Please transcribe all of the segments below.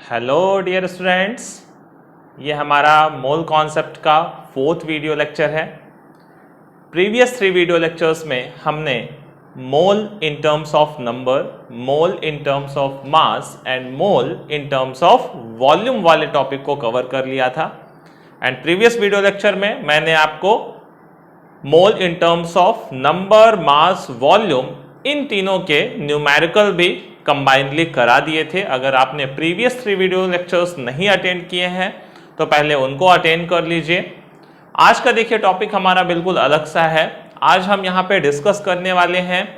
Hello dear students, ये हमारा मोल concept का 4th वीडियो लेक्चर है। प्रीवियस 3 वीडियो लेक्चर्स में हमने mole in terms of number, mole in terms of mass and mole in terms of volume वाले topic को cover कर लिया था। एंड प्रीवियस वीडियो लेक्चर में मैंने आपको mole in terms of number, mass, volume इन तीनों के न्यूमेरिकल भी कंबाइनली करा दिए थे। अगर आपने प्रीवियस 3 वीडियो लेक्चर्स नहीं अटेंड किए हैं तो पहले उनको अटेंड कर लीजिए। आज का देखिए टॉपिक हमारा बिल्कुल अलग सा है। आज हम यहाँ पे डिस्कस करने वाले हैं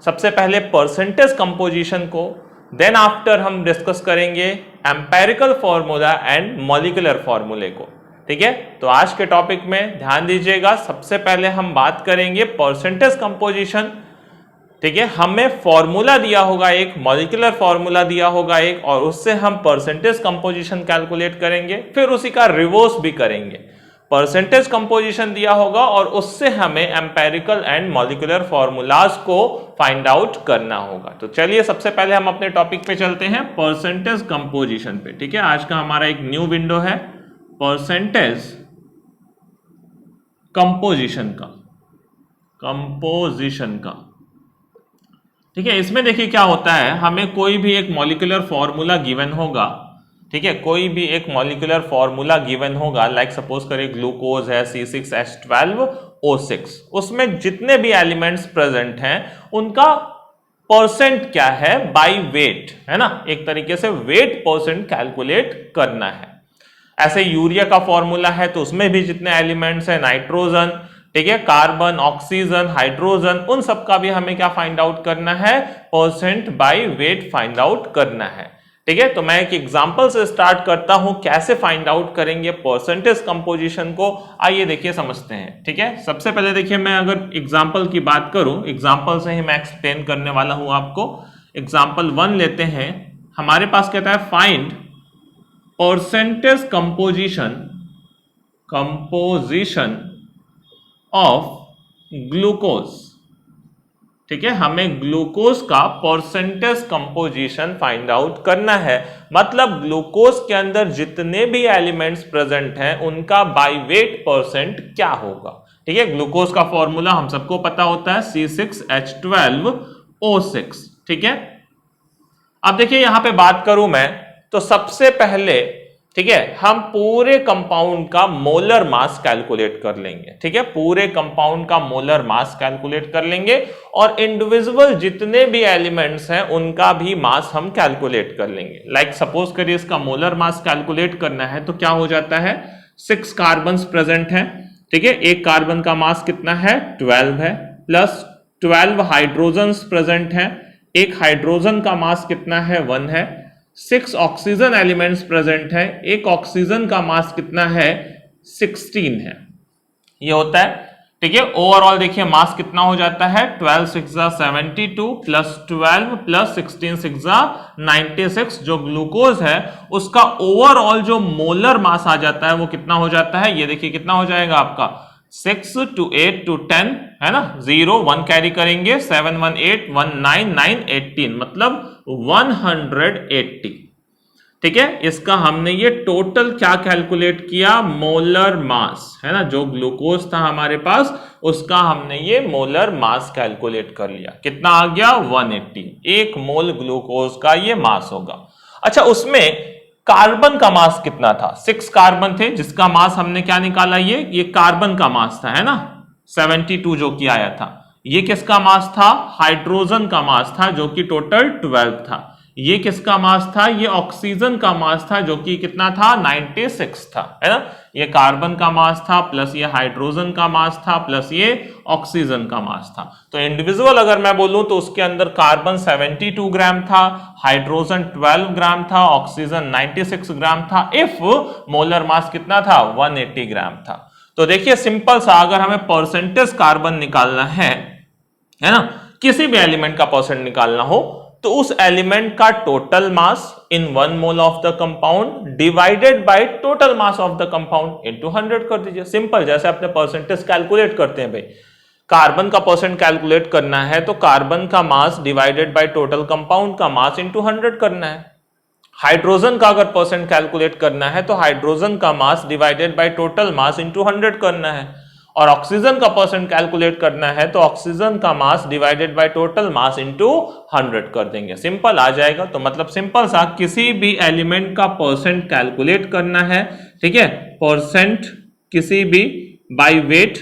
सबसे पहले परसेंटेज कंपोजिशन को, देन आफ्टर हम डिस्कस करेंगे एम्पेरिकल फॉर्मूला एंड मॉलिक्यूलर फॉर्मूले को। ठीक है, तो आज के टॉपिक में ध्यान दीजिएगा। सबसे पहले हम बात करेंगे परसेंटेज कंपोजिशन। ठीक है, हमें फॉर्मूला दिया होगा एक, मॉलिक्यूलर फॉर्मूला दिया होगा एक, और उससे हम परसेंटेज कंपोजिशन कैलकुलेट करेंगे, फिर उसी का रिवर्स भी करेंगे। परसेंटेज कंपोजिशन दिया होगा और उससे हमें एम्पेरिकल एंड मॉलिक्यूलर फॉर्मूलाज को फाइंड आउट करना होगा। तो चलिए सबसे पहले हम अपने टॉपिक पे चलते हैं, परसेंटेज कंपोजिशन पे। ठीक है, आज का हमारा एक न्यू विंडो है परसेंटेज कंपोजिशन का। ठीक है, इसमें देखिए क्या होता है, हमें कोई भी एक मॉलिक्यूलर फॉर्मूला गिवन होगा। ठीक है, कोई भी एक मॉलिक्यूलर फॉर्मूला गिवन होगा, लाइक सपोज करें ग्लूकोज है C6H12O6, उसमें जितने भी एलिमेंट्स प्रेजेंट हैं उनका परसेंट क्या है बाय वेट, है ना, एक तरीके से वेट परसेंट कैलकुलेट करना है। ऐसे यूरिया का फॉर्मूला है तो उसमें भी जितने एलिमेंट्स है, नाइट्रोजन, ठीक है, कार्बन, ऑक्सीजन, हाइड्रोजन, उन सब का भी हमें क्या फाइंड आउट करना है, percent by weight find out करना है। ठीक है, तो मैं एक एग्जांपल से स्टार्ट करता हूं कैसे फाइंड आउट करेंगे परसेंटेज कंपोजिशन को। आइए देखिए समझते हैं। ठीक है, सबसे पहले देखिए मैं अगर एग्जांपल की बात करूं, एग्जांपल से ही मैं एक्सप्लेन करने वाला हूं आपको। एग्जांपल 1 लेते हैं। हमारे पास कहता है find percentage composition of glucose. ठीक है, हमें ग्लूकोज का परसेंटेज कंपोजिशन फाइंड आउट करना है। मतलब ग्लूकोज के अंदर जितने भी एलिमेंट्स प्रेजेंट हैं उनका बाय वेट परसेंट क्या होगा। ठीक है, ग्लूकोज का फॉर्मूला हम सबको पता होता है C6H12O6। ठीक है, अब देखिए यहां पे बात करूं मैं तो सबसे पहले, ठीक है, हम पूरे कंपाउंड का मोलर मास कैलकुलेट कर लेंगे। ठीक है, पूरे कंपाउंड का मोलर मास कैलकुलेट कर लेंगे और इंडिविजुअल जितने भी एलिमेंट्स हैं उनका भी मास हम कैलकुलेट कर लेंगे। लाइक सपोज करिए इसका मोलर मास कैलकुलेट करना है तो क्या हो जाता है, 6 कार्बन्स प्रेजेंट हैं। ठीक है, एक कार्बन का मास कितना है, 12 है, प्लस 12 हाइड्रोजन्स प्रेजेंट हैं। एक हाइड्रोजन का मास कितना है, 1 है। 6 ऑक्सीजन एलिमेंट्स प्रेजेंट है, एक ऑक्सीजन का मास कितना है, 16 है। ये होता है। ठीक है, ओवरऑल देखिए मास कितना हो जाता है, 12 6 72 प्लस 12 प्लस 16 6 96। जो ग्लूकोज है उसका ओवरऑल जो मोलर मास आ जाता है वो कितना हो जाता है, ये देखिए कितना हो जाएगा आपका 6 to 8 to 10, है ना, 0 1 कैरी करेंगे, 7 1 8 1 9 9 18, मतलब 180। ठीक है, इसका हमने ये टोटल क्या कैलकुलेट किया, मोलर मास, है ना, जो ग्लूकोज था हमारे पास उसका हमने ये मोलर मास कैलकुलेट कर लिया। कितना आ गया, 180। 1 मोल ग्लूकोज का ये मास होगा। अच्छा, उसमें कार्बन का मास कितना था, 6 कार्बन थे जिसका मास हमने क्या निकाला, ये कार्बन का मास था, है ना, 72 जो कि आया था। ये किसका मास था, हाइड्रोजन का मास था जो कि टोटल 12 था। ये किसका मास था, ये ऑक्सीजन का मास था जो कि कितना था, 96 था, है ना। ये कार्बन का मास था प्लस ये हाइड्रोजन का मास था प्लस ये ऑक्सीजन का मास था। तो इंडिविजुअल अगर मैं बोलूं तो उसके अंदर कार्बन 72 ग्राम था, हाइड्रोजन 12 ग्राम था, ऑक्सीजन 96 ग्राम था। इफ मोलर मास कितना था, 180 ग्राम था। तो देखिए सिंपल सा, अगर हमें परसेंटेज कार्बन निकालना है ना, किसी भी एलिमेंट का परसेंट निकालना हो तो उस एलिमेंट का total mass in 1 mole of the compound divided by total mass of the compound into 100 कर दीजिए। सिंपल, जैसे अपने परसेंटेज कैलकुलेट करते हैं भाई, कार्बन का परसेंट कैलकुलेट करना है तो कार्बन का mass divided by total compound का मास इनटू 100 करना है। हाइड्रोजन का अगर परसेंट कैलकुलेट करना है तो हाइड्रोजन का mass divided by total mass into 100 करना है, और ऑक्सीजन का परसेंट कैलकुलेट करना है तो ऑक्सीजन का mass divided by total mass into 100 कर देंगे, सिंपल आ जाएगा। तो मतलब सिंपल सा किसी भी एलिमेंट का परसेंट कैलकुलेट करना है, ठीक है, परसेंट किसी भी बाय वेट,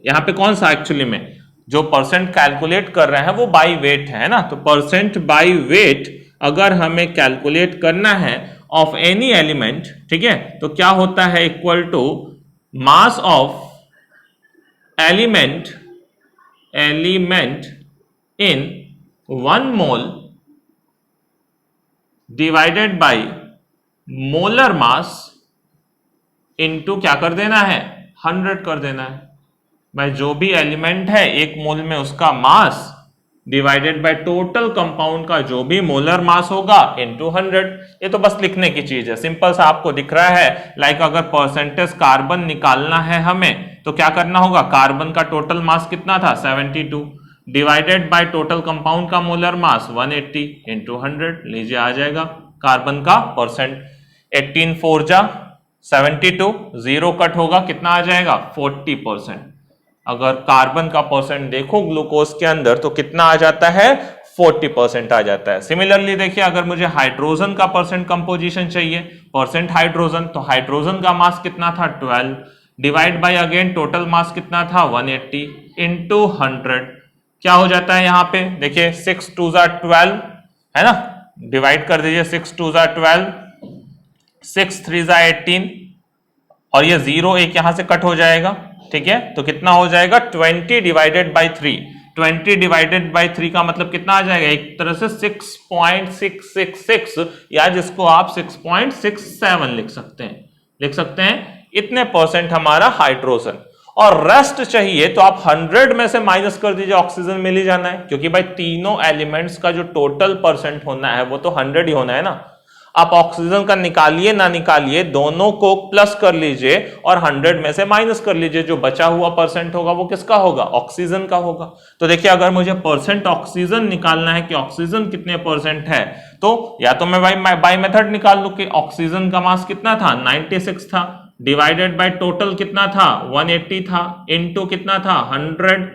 यहां पे कौन सा एक्चुअली में जो परसेंट कैलकुलेट कर रहे हैं वो बाय वेट है ना, तो परसेंट बाय वेट अगर हमें कैलकुलेट करना है ऑफ एनी एलिमेंट, ठीक है, तो क्या होता है, equal to mass of element in 1 mole divided by molar mass into क्या कर देना है, 100 कर देना है। भाई जो भी एलिमेंट है 1 मोल में उसका mass divided by total compound का जो भी मोलर मास होगा इनटू 100। ये तो बस लिखने की चीज है, सिंपल सा आपको दिख रहा है। लाइक अगर परसेंटेज कार्बन निकालना है हमें तो क्या करना होगा, कार्बन का टोटल मास कितना था 72 डिवाइडेड बाय टोटल कंपाउंड का मोलर मास 180 इनटू 100, लीजिए आ जाएगा कार्बन का परसेंट। 18 4 जा 72, जीरो कट होगा, कितना आ जाएगा 40%। अगर कार्बन का परसेंट देखो ग्लूकोज के अंदर तो कितना आ जाता है, 40% आ जाता है। सिमिलरली देखिए अगर मुझे हाइड्रोजन का परसेंट कंपोजिशन चाहिए, परसेंट हाइड्रोजन, तो हाइड्रोजन का मास कितना था 12 divide by again total mass कितना था 180 इंटू 100, क्या हो जाता है यहाँ पे देखिए 6 2 12 है ना, डिवाइड कर दीजिए 6 2 12, 6 3 18 और ये जीरो एक यहां से कट हो जाएगा, ठीक है, तो कितना हो जाएगा 20 डिवाइडेड बाई 3। 20 डिवाइडेड बाई 3 का मतलब कितना आ जाएगा, एक तरह से 6.666 या जिसको आप 6.67 लिख सकते हैं। इतने परसेंट हमारा हाइड्रोजन, और रेस्ट चाहिए तो आप 100 में से माइनस कर दीजिए, ऑक्सीजन मिल ही जाना है, क्योंकि भाई तीनों एलिमेंट्स का जो टोटल परसेंट होना है वो तो 100 ही होना है ना। आप ऑक्सीजन का निकालिए ना निकालिए, दोनों को प्लस कर लीजिए और 100 में से माइनस कर लीजिए, जो बचा हुआ परसेंट होगा वो किसका होगा, ऑक्सीजन का होगा। तो देखिए अगर मुझे परसेंट ऑक्सीजन निकालना है कि ऑक्सीजन कितने परसेंट है, तो या तो मैं बाय मेथड निकाल लूं कि ऑक्सीजन का मास कितना था 96 था डिवाइडेड बाय टोटल कितना था 180 था इनटू कितना था 100,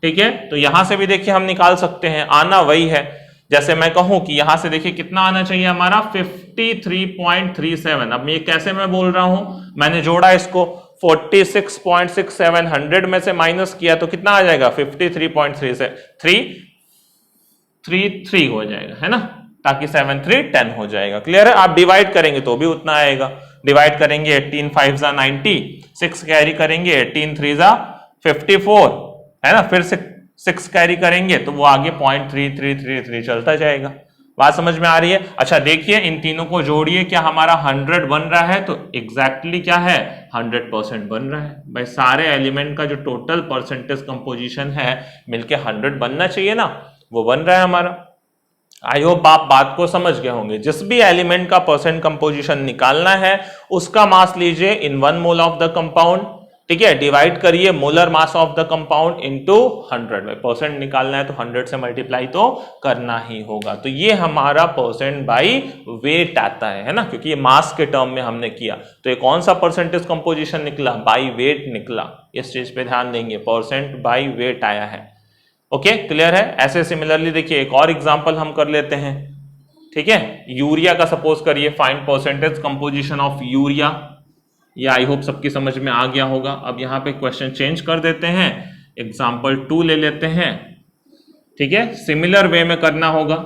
ठीक है। तो यहां से भी देखिए हम निकाल सकते हैं, आना वही है। जैसे मैं कहूं कि यहां से देखिए कितना आना चाहिए हमारा 53.37। अब ये कैसे मैं बोल रहा हूं, मैंने जोड़ा इसको 46.67 100 में से माइनस किया तो कितना आ जाएगा 53.333 हो जाएगा, है ना, ताकि 7 3 10 हो जाएगा। क्लियर है। आप डिवाइड करेंगे तो भी उतना आएगा, डिवाइड करेंगे 18 5 90, 6 कैरी करेंगे 18 3 54, है ना, फिर से 6 कैरी करेंगे तो वो आगे 0.3333 चलता जाएगा। बात समझ में आ रही है। अच्छा देखिए इन तीनों को जोड़िए, क्या हमारा 100 बन रहा है, तो एग्जैक्टली क्या है 100% बन रहा है। भाई सारे एलिमेंट का जो टोटल परसेंटेज कंपोजिशन है मिलके 100 बनना चाहिए ना, वो बन रहा है हमारा। आई होप आप बात को समझ गए होंगे। जिस भी एलिमेंट का परसेंट कंपोजिशन निकालना है उसका मास लीजिए इन 1 मोल ऑफ द कंपाउंड, ठीक है, डिवाइड करिए molar mass of the compound into 100। Percent निकालना है तो 100 से मल्टीप्लाई तो करना ही होगा। तो ये हमारा परसेंट बाई वेट आता है ना, क्योंकि ये मास के टर्म में हमने किया। तो ये कौन सा परसेंटेज कंपोजिशन निकला, बाई वेट निकला। इस चीज पे ध्यान देंगे, परसेंट बाई वेट आया है। ओके क्लियर है। ऐसे सिमिलरली देखिए एक और एग्जांपल हम कर लेते हैं, ठीक है। यूरिया का सपोज करिए, find percentage composition of urea. ये आई होप सबकी समझ में आ गया होगा। अब यहां पे क्वेश्चन चेंज कर देते हैं, एग्जांपल 2 ले लेते हैं, ठीक है। सिमिलर वे में करना होगा,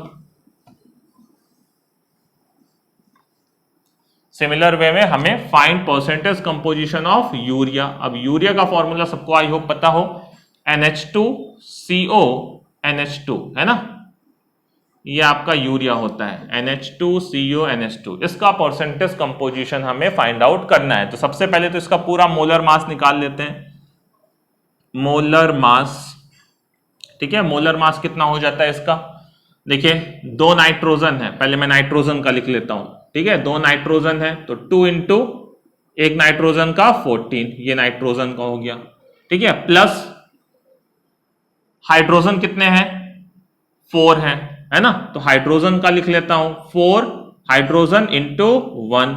सिमिलर वे में हमें find percentage composition of urea. अब यूरिया का फॉर्मूला सबको आई होप पता हो, NH2CO NH2, है ना, ये आपका यूरिया होता है NH2CONH2। इसका परसेंटेज कंपोजिशन हमें फाइंड आउट करना है। तो सबसे पहले तो इसका पूरा मोलर मास निकाल लेते हैं, मोलर मास, ठीक है। मोलर मास कितना हो जाता है इसका, देखिए 2 नाइट्रोजन है, पहले मैं नाइट्रोजन का लिख लेता हूं, ठीक है। 2 नाइट्रोजन है तो 2 इंटू एक नाइट्रोजन का 14, ये नाइट्रोजन का हो गया, ठीक है, प्लस हाइड्रोजन कितने हैं 4 हैं, है ना, तो हाइड्रोजन का लिख लेता हूं 4 हाइड्रोजन इंटू 1,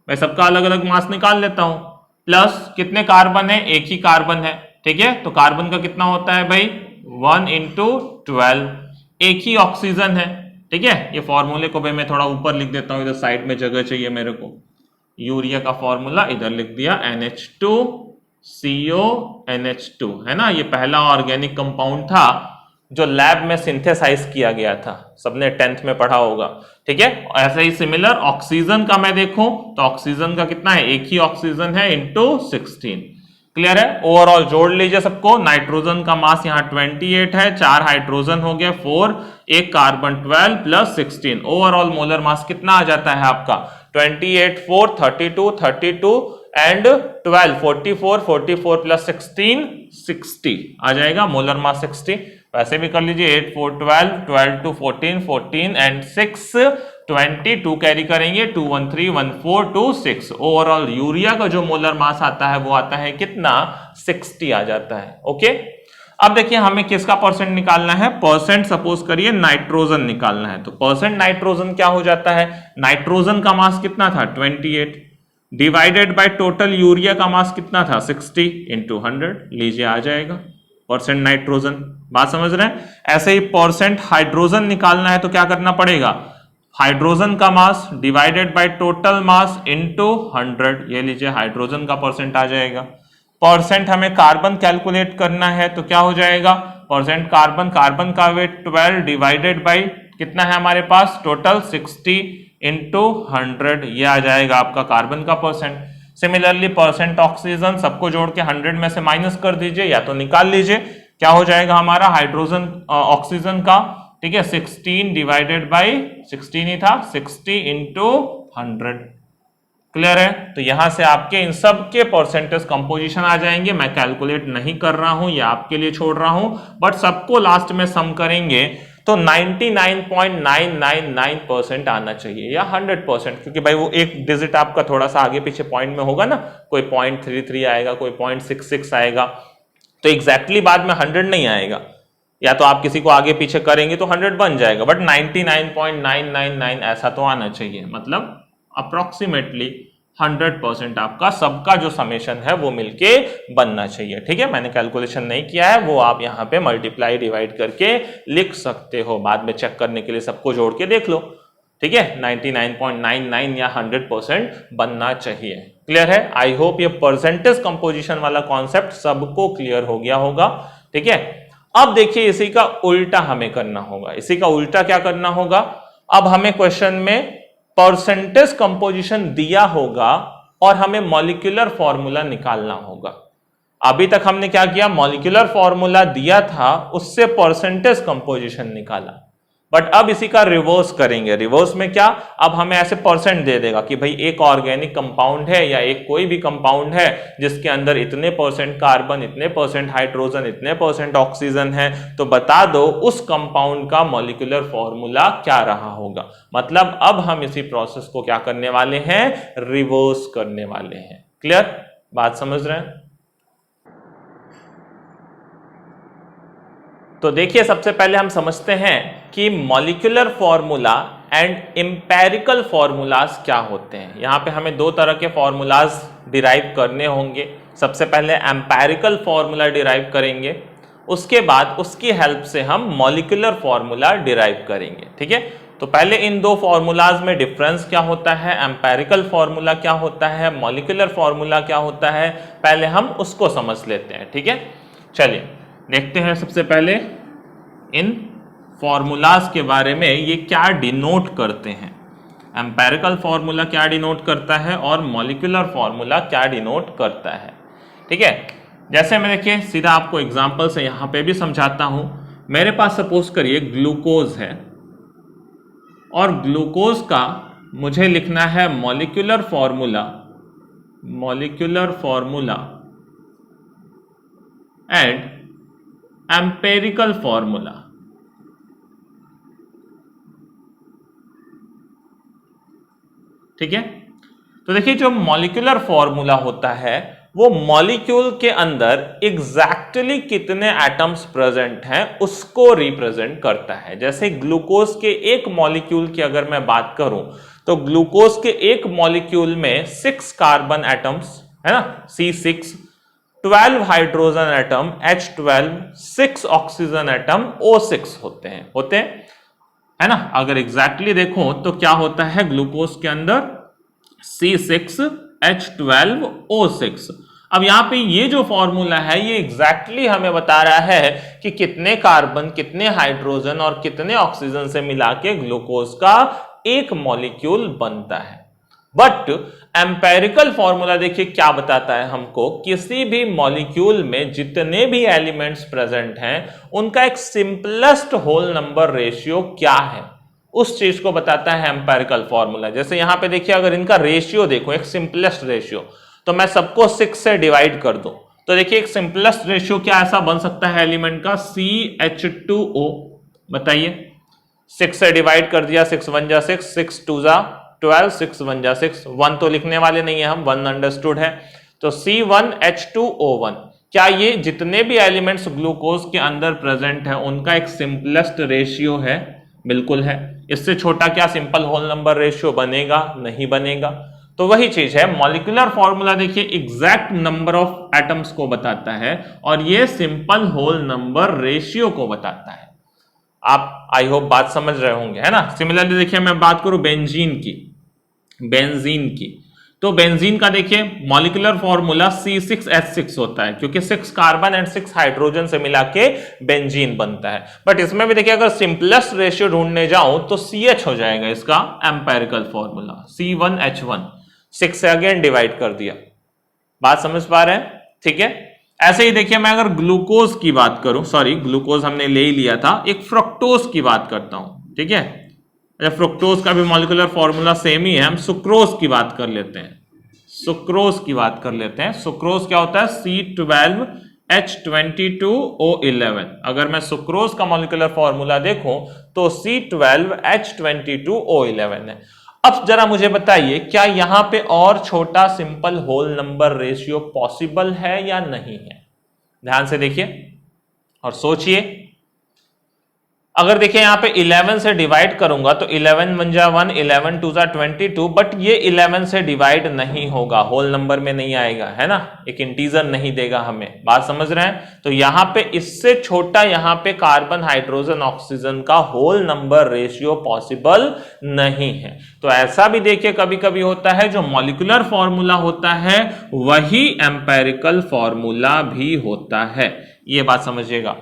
मैं सबका अलग अलग मास निकाल लेता हूं, प्लस कितने कार्बन है, एक ही कार्बन है, ठीक है, तो कार्बन का कितना होता है भाई 1 इंटू 12, एक ही ऑक्सीजन है, ठीक है। ये फॉर्मूले को भाई मैं थोड़ा ऊपर लिख देता हूं, इधर साइड में जगह चाहिए मेरे को, यूरिया का फॉर्मूला इधर लिख दिया NH2CO NH2, है ना, ये पहला ऑर्गेनिक कंपाउंड था जो लैब में सिंथेसाइज किया गया था, सबने 10th में पढ़ा होगा, ठीक है। ऐसे ही सिमिलर ऑक्सीजन का मैं देखूं तो ऑक्सीजन का कितना है, एक ही ऑक्सीजन है इंटू 16, क्लियर है। ओवरऑल जोड़ लीजिए सबको, नाइट्रोजन का मास यहाँ 28 है, 4 हाइड्रोजन हो गया 4, एक carbon 12 plus 16, overall molar mass कितना आ जाता है आपका 28 4 32 32 एंड 12 44 44 प्लस 16 60 आ जाएगा, मोलर मास 60। वैसे भी कर लीजिए 8 4 12 12 2 14 14 एंड 6 22 कैरी करेंगे 2 1 3 1 4 2 6, ओवरऑल यूरिया का जो मोलर मास आता है वो आता है कितना 60 आ जाता है, ओके। अब देखिए हमें किसका परसेंट निकालना है, परसेंट सपोज करिए नाइट्रोजन निकालना है, तो परसेंट नाइट्रोजन क्या हो जाता है, नाइट्रोजन का मास कितना था 28 डिवाइडेड बाय टोटल यूरिया का मास कितना था 60 इंटू 100, लीजिए आ जाएगा परसेंट नाइट्रोजन, बात समझ रहे हैं। ऐसे ही परसेंट हाइड्रोजन निकालना है तो क्या करना पड़ेगा, हाइड्रोजन का mass divided by total mass into 100, ये लीजिए हाइड्रोजन का परसेंट आ जाएगा। परसेंट हमें कार्बन कैलकुलेट करना है तो क्या हो जाएगा, परसेंट कार्बन, कार्बन का वेट 12 डिवाइडेड बाय कितना है हमारे पास टोटल 60 इंटू 100, ये आ जाएगा आपका कार्बन का परसेंट। सिमिलरली परसेंट ऑक्सीजन, सबको जोड़ के 100 में से माइनस कर दीजिए या तो निकाल लीजिए, क्या हो जाएगा हमारा हाइड्रोजन ऑक्सीजन का, ठीक है 16 डिवाइडेड बाय 16 ही था 60 इंटू 100, क्लियर है। तो यहां से आपके इन सब के परसेंटेज कंपोजिशन आ जाएंगे, मैं कैलकुलेट नहीं कर रहा हूं, ये आपके लिए छोड़ रहा हूं, बट सबको लास्ट में सम करेंगे तो 99.999% आना चाहिए या 100%, क्योंकि भाई वो एक डिजिट आपका थोड़ा सा आगे पीछे पॉइंट में होगा ना, कोई 0.33 आएगा, कोई 0.66 आएगा, तो एग्जैक्टली बाद में 100 नहीं आएगा, या तो आप किसी को आगे पीछे करेंगे तो 100 बन जाएगा, बट 99.999 ऐसा तो आना चाहिए, मतलब अप्रोक्सीमेटली 100% आपका सबका जो समेशन है वो मिलके बनना चाहिए, ठीक है। मैंने कैलकुलेशन नहीं किया है, वो आप यहाँ पे मल्टीप्लाई डिवाइड करके लिख सकते हो, बाद में चेक करने के लिए सबको जोड़ के देख लो, ठीक है। 99.99 या 100% बनना चाहिए, क्लियर है। आई होप ये परसेंटेज कंपोजिशन वाला कॉन्सेप्ट सबको क्लियर हो गया होगा, ठीक है। अब देखिए इसी का उल्टा हमें करना होगा, इसी का उल्टा क्या करना होगा, अब हमें क्वेश्चन में परसेंटेज कंपोजिशन दिया होगा और हमें मॉलिक्यूलर फॉर्मूला निकालना होगा। अभी तक हमने क्या किया, मॉलिक्यूलर फॉर्मूला दिया था उससे परसेंटेज कंपोजिशन निकाला, बट अब इसी का रिवर्स करेंगे। रिवर्स में क्या, अब हमें ऐसे परसेंट दे देगा कि भाई एक ऑर्गेनिक कंपाउंड है या एक कोई भी कंपाउंड है जिसके अंदर इतने परसेंट कार्बन, इतने परसेंट हाइड्रोजन, इतने परसेंट ऑक्सीजन है, तो बता दो उस कंपाउंड का मॉलिक्यूलर फॉर्मूला क्या रहा होगा। मतलब अब हम इसी प्रोसेस को क्या करने वाले हैं, रिवर्स करने वाले हैं, क्लियर, बात समझ रहे हैं। तो देखिए सबसे पहले हम समझते हैं कि molecular formula and empirical formulas क्या होते हैं। यहां पे हमें दो तरह के फॉर्मूलाज डिराइव करने होंगे। सबसे पहले एम्पेरिकल फॉर्मूला डिराइव करेंगे, उसके बाद उसकी हेल्प से हम मॉलिक्यूलर फॉर्मूला डिराइव करेंगे, ठीक है। तो पहले इन दो फॉर्मूलाज में डिफरेंस क्या होता है, एम्पेरिकल फॉर्मूला क्या होता है, मॉलिक्यूलर फॉर्मूला क्या होता है, पहले हम उसको समझ लेते हैं, ठीक है। चलिए देखते हैं सबसे पहले इन फॉर्मूलाज के बारे में, ये क्या डिनोट करते हैं। एम्पेरिकल फॉर्मूला क्या डिनोट करता है और मॉलिक्यूलर फॉर्मूला क्या डिनोट करता है, ठीक है। जैसे मैं देखिए सीधा आपको एग्जांपल से यहां पे भी समझाता हूं। मेरे पास सपोज करिए ग्लूकोज है और ग्लूकोज का मुझे लिखना है molecular formula, molecular formula and empirical formula, ठीक है। तो देखिए जो मॉलिक्यूलर फॉर्मूला होता है वो मॉलिक्यूल के अंदर एग्जैक्टली कितने एटम्स प्रेजेंट हैं उसको रिप्रेजेंट करता है। जैसे ग्लूकोज के एक मॉलिक्यूल की अगर मैं बात करूं तो ग्लूकोज के एक मॉलिक्यूल में 6 कार्बन एटम्स है ना, C6, 12 hydrogen atom H12, 6 oxygen atom O6 होते हैं है ना। अगर एग्जैक्टली देखो तो क्या होता है ग्लूकोज के अंदर C6 H12 O6। अब यहां पे ये जो फॉर्मूला है ये एग्जैक्टली हमें बता रहा है कि कितने कार्बन, कितने हाइड्रोजन और कितने ऑक्सीजन से मिला के ग्लूकोज का एक मॉलिक्यूल बनता है। बट एम्पेरिकल फॉर्मूला देखिए क्या बताता है हमको, किसी भी मॉलिक्यूल में जितने भी एलिमेंट्स प्रेजेंट हैं उनका एक सिंपलेस्ट होल नंबर रेशियो क्या है उस चीज को बताता है एम्पेरिकल फॉर्मूला। जैसे यहां पे देखिए अगर इनका रेशियो देखो, एक सिंपलेस्ट रेशियो, तो मैं सबको 6 से डिवाइड कर दूं तो देखिए एक सिंपलेस्ट रेशियो क्या ऐसा बन सकता है एलिमेंट का, CH2O। बताइए 6 से डिवाइड कर दिया, 6 1 जा 6, 6 2 जा 12, 6 1 जा 6, 1 तो लिखने वाले नहीं है हम, 1 अंडरस्टूड है। तो C1H2O1, क्या ये जितने भी एलिमेंट्स ग्लूकोज के अंदर प्रेजेंट है उनका एक सिंपलेस्ट रेशियो है? बिल्कुल है। इससे छोटा क्या सिंपल होल नंबर रेशियो बनेगा? नहीं बनेगा। तो वही चीज है, मॉलिक्यूलर फॉर्मूला देखिए एग्जैक्ट नंबर ऑफ एटम्स को बताता है और ये सिंपल होल नंबर रेशियो को बताता है। आप आई होप बात समझ रहे होंगे, है ना। सिमिलरली देखिए मैं बात करूं बेंजीन की, तो बेंजीन का देखिए मॉलिक्यूलर फॉर्मूला C6H6 होता है क्योंकि 6 कार्बन एंड 6 हाइड्रोजन से मिला के बेंजीन बनता है। बट इसमें भी देखिए अगर सिंपलेस्ट रेशियो ढूंढने जाऊं तो CH हो जाएगा इसका एम्पेरिकल फॉर्मूला, C1H1, 6 से अगेन डिवाइड कर दिया। बात समझ पा रहे हैं? ठीक है। ऐसे ही देखिए मैं अगर ग्लूकोज की बात करूं, सॉरी ग्लूकोज हमने ले ही लिया था, एक फ्रक्टोज की बात करता हूं। ठीक है, फ्रुक्टोज का भी मॉलिक्यूलर फॉर्मूला सेम ही है। हम सुक्रोज की बात कर लेते हैं, सुक्रोज क्या होता है? C12H22O11। अगर मैं सुक्रोज का मॉलिक्यूलर फॉर्मूला देखूं तो C12H22O11 है। अब जरा मुझे बताइए क्या यहां पे और छोटा simple whole number ratio possible है या नहीं है? ध्यान से देखिए और सोचिए। अगर देखिए यहां पे 11 से डिवाइड करूंगा तो 11 1 जा 1, 11 2 जा 22, बट ये 11 से डिवाइड नहीं होगा, होल नंबर में नहीं आएगा, है ना, एक इंटीजर नहीं देगा हमें। बात समझ रहे हैं? तो यहां पे इससे छोटा यहां पे कार्बन, हाइड्रोजन, ऑक्सीजन का होल नंबर रेशियो पॉसिबल नहीं है। तो ऐसा भी देखिए कभी कभी होता है, जो मॉलिक्यूलर फॉर्मूला होता है वही एम्पेरिकल फॉर्मूला भी होता है। ये बात समझिएगा,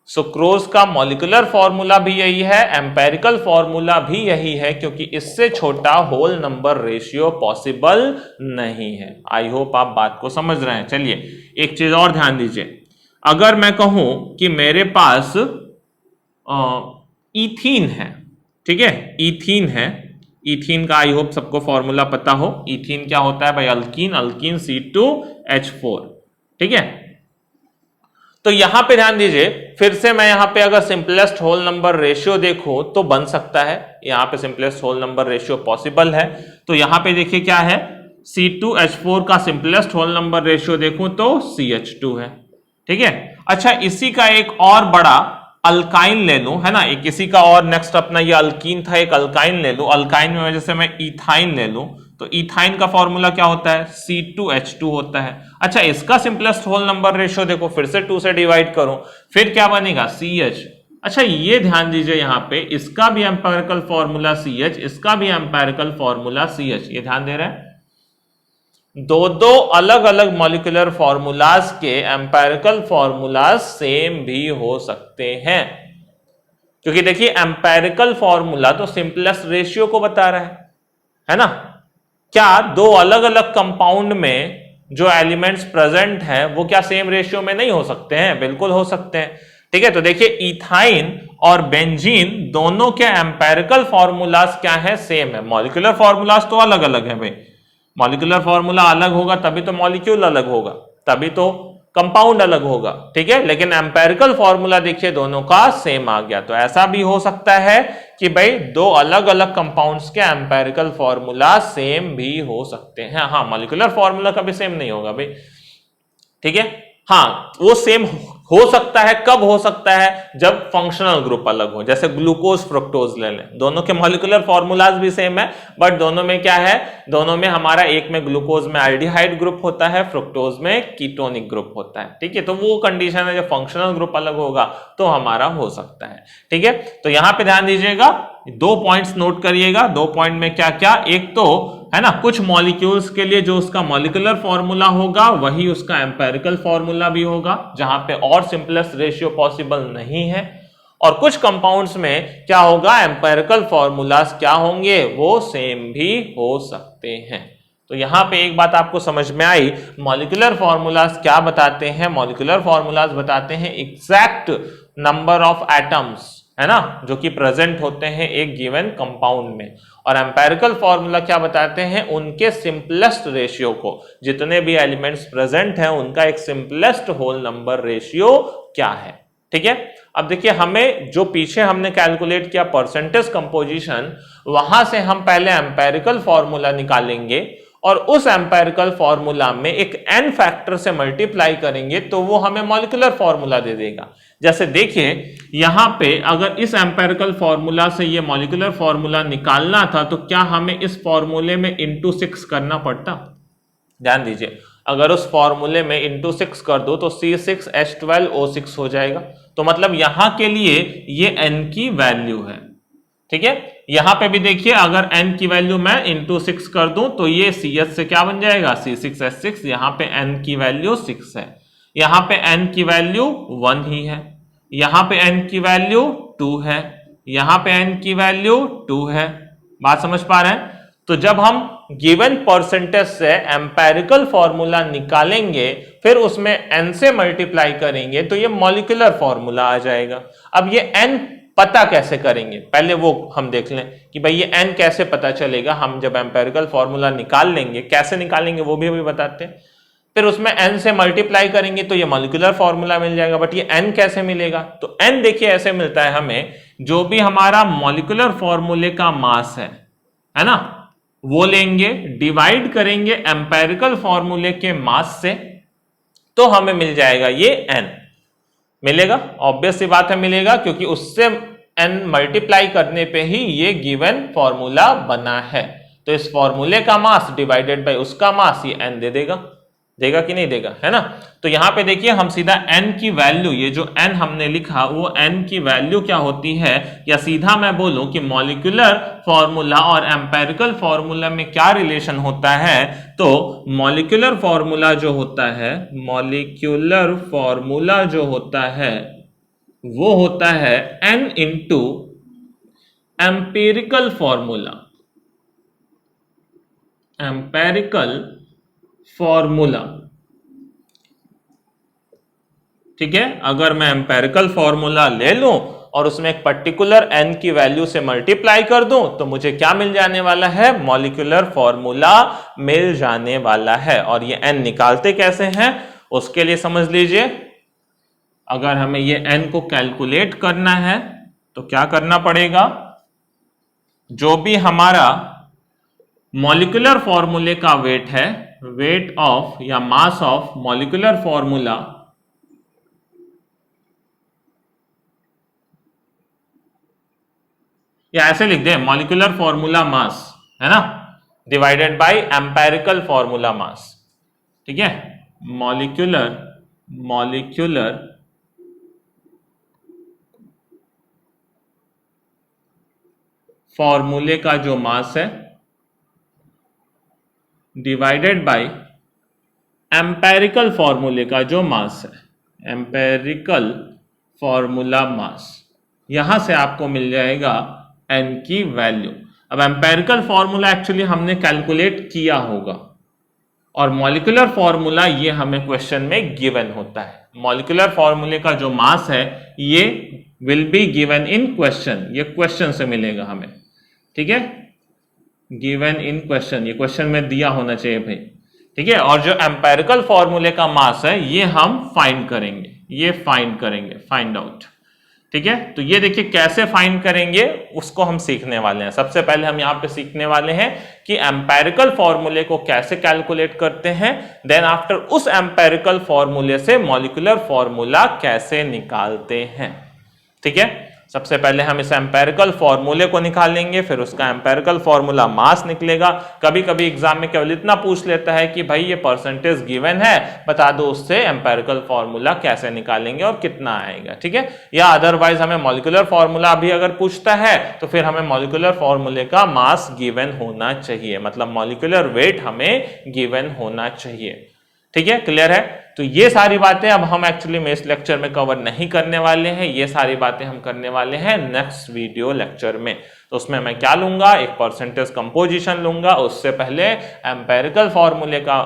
सुक्रोज का मॉलिक्यूलर फॉर्मूला भी यही है, एम्पेरिकल फॉर्मूला भी यही है, क्योंकि इससे छोटा होल नंबर रेशियो पॉसिबल नहीं है। आई होप आप बात को समझ रहे हैं। चलिए एक चीज और ध्यान दीजिए, अगर मैं कहूं कि मेरे पास इथीन है, ठीक है, इथीन है, इथीन का आई होप सबको फॉर्मूला पता हो। इथीन क्या होता है भाई? अल्कीन C2H4, ठीक है। तो यहां पे ध्यान दीजिए, फिर से मैं यहां पे अगर सिंपलेस्ट होल नंबर रेशियो देखूं तो बन सकता है, यहां पे simplest whole number ratio possible है। तो यहां पे देखिए क्या है, C2H4 का सिंपलेस्ट होल नंबर रेशियो देखूं तो CH2 है, ठीक है। अच्छा, इसी का एक और बड़ा अल्काइन ले लूं, है ना, एक इसी का और नेक्स्ट अपना ये अल्कीन था, एक अल्काइन ले लूं। अल्काइन में वजह से मैं इथाइन ले लूं तो इथाइन का फॉर्मूला क्या होता है? C2H2 होता है। अच्छा, इसका सिंपलेस्ट होल नंबर रेशियो देखो, फिर से 2 से डिवाइड करो, फिर क्या बनेगा? CH। अच्छा, ये ध्यान दीजिए यहां पे इसका भी एम्पेरिकल फॉर्मूला CH, इसका भी एम्पेरिकल फॉर्मूला CH। ये ध्यान दे रहे हैं, दो अलग अलग मॉलिक्यूलर फॉर्मूलाज के एम्पेरिकल फॉर्मूलाज सेम भी हो सकते हैं, क्योंकि देखिए एम्पेरिकल फॉर्मूला तो सिंपलेस्ट रेशियो को बता रहा है ना। क्या दो अलग अलग कंपाउंड में जो एलिमेंट्स प्रेजेंट हैं वो क्या सेम रेशियो में नहीं हो सकते हैं? बिल्कुल हो सकते हैं, ठीक है। तो देखिए इथाइन और बेंजीन दोनों के एम्पेरिकल फॉर्मूलाज क्या है? सेम है। मॉलिक्यूलर फॉर्मूलाज तो अलग अलग है भाई, मॉलिक्यूलर फॉर्मूला अलग होगा तभी तो मॉलिक्यूल अलग होगा, तभी तो कंपाउंड अलग होगा, ठीक है। लेकिन एम्पेरिकल फॉर्मूला देखिए दोनों का सेम आ गया। तो ऐसा भी हो सकता है कि भाई दो अलग अलग कंपाउंड्स के एम्पेरिकल फॉर्मूला सेम भी हो सकते हैं। हाँ, मॉलिक्यूलर फॉर्मूला कभी सेम नहीं होगा भाई, ठीक है। हाँ, वो सेम हो सकता है, कब हो सकता है, जब फंक्शनल ग्रुप अलग हो, जैसे ग्लूकोज फ्रुक्टोज ले लें, दोनों के मॉलिक्यूलर फॉर्मूलाज भी सेम है, बट दोनों में क्या है, दोनों में हमारा एक में ग्लूकोज में एल्डिहाइड ग्रुप होता है, फ्रुक्टोज में कीटोनिक ग्रुप होता है, ठीक है। तो वो कंडीशन है जब फंक्शनल ग्रुप अलग होगा तो हमारा हो सकता है, ठीक है। तो यहां पे ध्यान दीजिएगा, 2 पॉइंट्स नोट करिएगा। 2 पॉइंट में क्या क्या, एक तो है ना, कुछ मॉलिक्यूल्स के लिए जो उसका मॉलिक्यूलर फॉर्मूला होगा वही उसका एम्पेरिकल फॉर्मूला भी होगा, जहां पे और सिंपलेस्ट रेशियो पॉसिबल नहीं है। और कुछ कंपाउंड्स में क्या होगा, एम्पेरिकल फॉर्मूलाज क्या होंगे, वो सेम भी हो सकते हैं। तो यहां पे एक बात आपको समझ में आई, मॉलिक्यूलर फॉर्मूलाज क्या बताते हैं, मॉलिक्यूलर फॉर्मूलाज बताते हैं एग्जैक्ट नंबर ऑफ एटम्स, है ना, जो कि प्रेजेंट होते हैं एक गिवन कंपाउंड में। और एम्पेरिकल फॉर्मूला क्या बताते हैं, उनके सिंपलेस्ट रेशियो को, जितने भी एलिमेंट्स प्रेजेंट हैं उनका एक सिंपलेस्ट होल नंबर रेशियो क्या है, ठीक है। अब देखिए, हमें जो पीछे हमने कैलकुलेट किया परसेंटेज कंपोजिशन, वहां से हम पहले एम्पेरिकल फॉर्मूला निकालेंगे और उस एम्पेरिकल फॉर्मूला में एक n फैक्टर से मल्टीप्लाई करेंगे तो वो हमें मॉलिक्यूलर फॉर्मूला दे देगा। जैसे देखिए यहां पे अगर इस एम्पेरिकल फॉर्मूला से ये मॉलिक्यूलर फॉर्मूला निकालना था तो क्या हमें इस फॉर्मूले में इंटू 6 करना पड़ता। ध्यान दीजिए, अगर उस फॉर्मूले में इंटू 6 कर दो तो C6H12O6 हो जाएगा। तो मतलब यहां के लिए ये n की वैल्यू है, ठीक है। यहां पे भी देखिए, अगर n की वैल्यू मैं इंटू 6 कर दूं तो ये CH से क्या बन जाएगा, C6H6। यहां पे n की वैल्यू 6 है, यहां पे n की वैल्यू 1 ही है, यहां पे n की वैल्यू 2 है, यहां पे n की वैल्यू 2 है। बात समझ पा रहे हैं। तो जब हम गिवन परसेंटेज से एम्पेरिकल फॉर्मूला निकालेंगे, फिर उसमें n से मल्टीप्लाई करेंगे तो ये मॉलिक्यूलर फॉर्मूला आ जाएगा। अब ये n पता कैसे करेंगे, पहले वो हम देख लें कि भाई ये n कैसे पता चलेगा। हम जब एम्पेरिकल फॉर्मूला निकाल लेंगे, कैसे निकालेंगे वो भी अभी बताते हैं। फिर उसमें n से मल्टीप्लाई करेंगे तो ये मॉलिक्यूलर फॉर्मूला मिल जाएगा। बट ये n कैसे मिलेगा, तो n देखिए ऐसे मिलता है हमें, जो भी हमारा मॉलिक्यूलर फॉर्मूले का मास है ना, वो लेंगे, डिवाइड करेंगे एम्पेरिकल फॉर्मूले के मास से, तो हमें मिल जाएगा ये n मिलेगा। ऑब्वियस सी बात है मिलेगा, क्योंकि उससे n मल्टीप्लाई करने पे ही ये गिवन फॉर्मूला बना है। तो इस फॉर्मूले का मास डिवाइडेड बाय उसका मास, ये n दे देगा, देगा कि नहीं देगा, है ना। तो यहां पे देखिए हम सीधा n की वैल्यू, ये जो n हमने लिखा वो n की वैल्यू क्या होती है, या सीधा मैं बोलूं कि मॉलिक्यूलर फॉर्मूला और एम्पेरिकल फॉर्मूला में क्या रिलेशन होता है। तो मॉलिक्यूलर फॉर्मूला जो होता है, मॉलिक्यूलर फॉर्मूला जो होता है वो होता है n into empirical formula, empirical formula, ठीक है। अगर मैं एम्पेरिकल फॉर्मूला ले लूं और उसमें एक पर्टिकुलर n की वैल्यू से मल्टीप्लाई कर दूं तो मुझे क्या मिल जाने वाला है, मॉलिक्यूलर फॉर्मूला मिल जाने वाला है। और ये n निकालते कैसे हैं उसके लिए समझ लीजिए, अगर हमें ये n को कैलकुलेट करना है तो क्या करना पड़ेगा, जो भी हमारा मॉलिक्यूलर फॉर्मूले का वेट है, वेट ऑफ या मास ऑफ मॉलिक्यूलर फॉर्मूला, या ऐसे लिख दें मॉलिक्यूलर फॉर्मूला मास, है ना, divided by empirical formula mass, ठीक है। मॉलिक्यूलर फॉर्मूले का जो मास है डिवाइडेड बाय एम्पेरिकल फॉर्मूले का जो मास है, एम्पेरिकल फॉर्मूला मास, यहां से आपको मिल जाएगा n की वैल्यू। अब एम्पेरिकल फॉर्मूला एक्चुअली हमने कैलकुलेट किया होगा और मॉलिक्यूलर फॉर्मूला ये हमें क्वेश्चन में गिवन होता है। मॉलिक्यूलर फॉर्मूले का जो मास है ये will be given in question, ये क्वेश्चन से मिलेगा हमें, ठीक है, गिवन इन क्वेश्चन, ये क्वेश्चन में दिया होना चाहिए भाई, ठीक है। और जो एम्पेरिकल फॉर्मूले का मास है ये हम फाइंड करेंगे, ये फाइंड करेंगे, फाइंड आउट, ठीक है, तो ये देखिए कैसे फाइंड करेंगे उसको हम सीखने वाले हैं। सबसे पहले हम यहाँ पे सीखने वाले हैं कि एम्पेरिकल फॉर्मूले को कैसे कैलकुलेट करते हैं, देन आफ्टर उस एम्पेरिकल फॉर्मूले से मॉलिक्यूलर फॉर्मूला कैसे निकालते हैं। ठीक है, सबसे पहले हम इस एम्पेरिकल फॉर्मूले को निकालेंगे, फिर उसका एम्पेरिकल फॉर्मूला मास निकलेगा। कभी कभी एग्जाम में केवल इतना पूछ लेता है कि भाई ये परसेंटेज गिवन है, बता दो उससे एम्पेरिकल फॉर्मूला कैसे निकालेंगे और कितना आएगा। ठीक है, या अदरवाइज हमें मॉलिक्यूलर फॉर्मूला भी अगर पूछता है तो फिर हमें मॉलिक्यूलर फॉर्मूले का मास गिवन होना चाहिए, मतलब मॉलिक्यूलर वेट हमें गिवन होना चाहिए। ठीक है, क्लियर है। तो ये सारी बातें अब हम एक्चुअली में इस लेक्चर में कवर नहीं करने वाले हैं, ये सारी बातें हम करने वाले हैं नेक्स्ट वीडियो लेक्चर में। तो उसमें मैं क्या लूंगा, एक परसेंटेज कंपोजिशन लूंगा, उससे पहले एम्पेरिकल फॉर्मूले का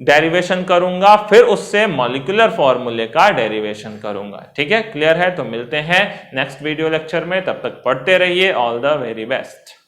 डेरिवेशन करूंगा, फिर उससे मॉलिक्यूलर फॉर्मूले का डेरिवेशन करूंगा। ठीक है, क्लियर है। तो मिलते हैं नेक्स्ट वीडियो लेक्चर में, तब तक पढ़ते रहिए। All the very best.